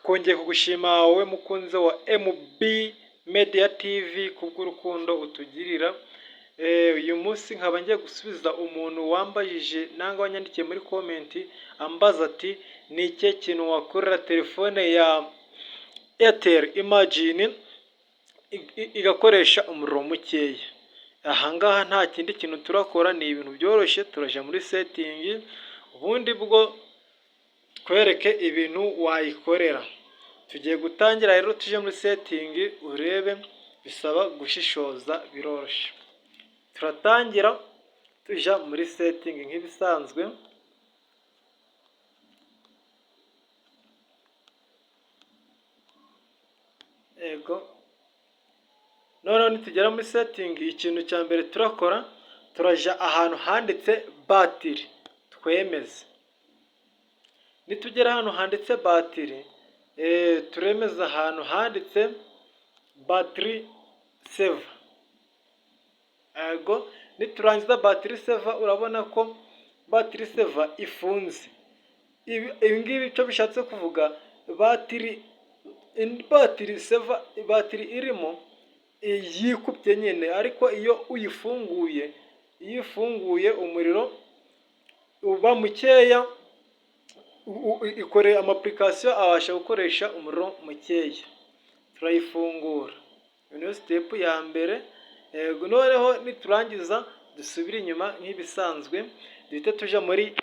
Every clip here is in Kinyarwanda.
twongeye kugushima wowe mukunzi wa MB Media TV kubw'urukundo utugirira. Uyu munsi nkaba ngiye gusubiza umuntu wambajije nanga wanyandikiye muri comment ambaza ati ni ikihe kintu wakorera telefone ya Airtel Imagine igakoresha umuriro mukeya. Ahangaha nta kindi kintu turakora, ni ibintu byoroshye. turaje muri setting ubundi bwo twereke ibintu wayikorera. Tugiye gutangira rero, tuje muri setting urebe, bisaba gushishoza, biroroshye. Turatangira tuja muri setting nk'ibisanzwe. Ego noneho nitugera muri setting, ikintu cya mbere turakora, turaja ahantu handitse batiri twemeze. Nitugera ahantu handitse batiri, turemeza ahantu handitse battery saver. Ego niturangiza battery saver, urabona ko battery saver ifunze. Ibi ngibi icyo bishatse kuvuga, battery saver, battery irimo yikubye nyine, ariko iyo uyifunguye umuriro uba mukeya, ikoreye amapplication abasha gukoresha umuriro mukeya. Turayifungura, iyo niyo step ya mbere. Noneho niturangiza dusubire inyuma nk'ibisanzwe, duhite tuja muri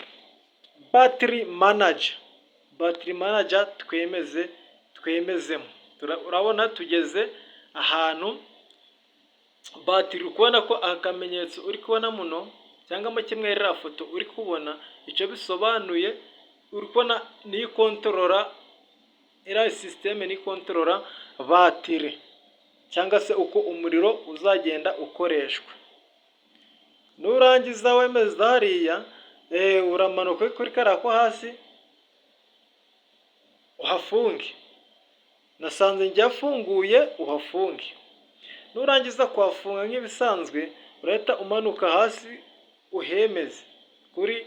battery manager twemezemo. Urabona tugeze ahantu batiri, uri kubona ko akamenyetso uri kubona muno cyangwa mu kimwe rero foto uri kubona, icyo bisobanuye uri kubona ni controller, iriya system ni controller batiri, cyangwa se uko umuriro uzagenda ukoreshwa. Nurangiza wemeza hariya, uramanuka kuri kariya ko hasi uhafunge. Nasanze njye afunguye, uhafunge. Nurangiza kuhafunga nk'ibisanzwe, urahita umanuka hasi uhemeze kuri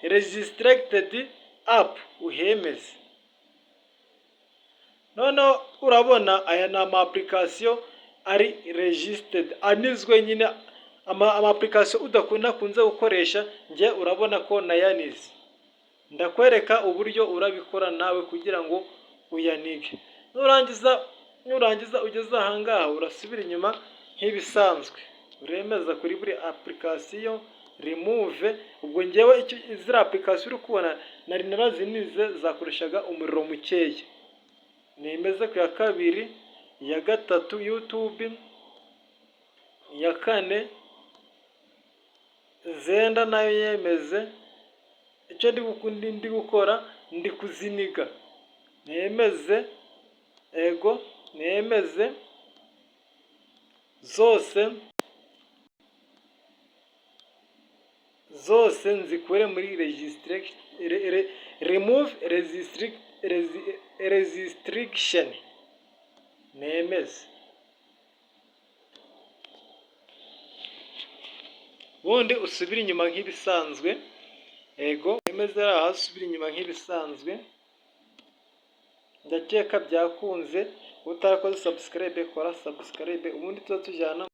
registered app, uhemeze. Noneho urabona aya ni ama application ari registered, anizwe nyine, ama application udakunda kunze gukoresha. Njye urabona ko nayanize. Ndakwereka uburyo urabikora nawe kugira ngo uyanige. Nurangiza ugeze ahangaha, urasubira inyuma nk'ibisanzwe, uremeza kuri buri application remove. Ubwo ngewe ziriya application uri kubona nari narazinize zakoreshaga umuriro mukeya. Nemeze ku ya kabiri, iya gatatu YouTube, iya kane zenda nayo yemeze. Icyo ndi gukora, ndi kuziniga. Nemeze, ego nemeze zose nzikure muri remove restriction. Nemeze. Bundi usubira inyuma nk'ibisanzwe. Ego nemeze aha, usubira inyuma nk'ibisanzwe. Ndakeka byakunze. Utarakoze subscribe, kora subscribe, ubundi tuza tujyana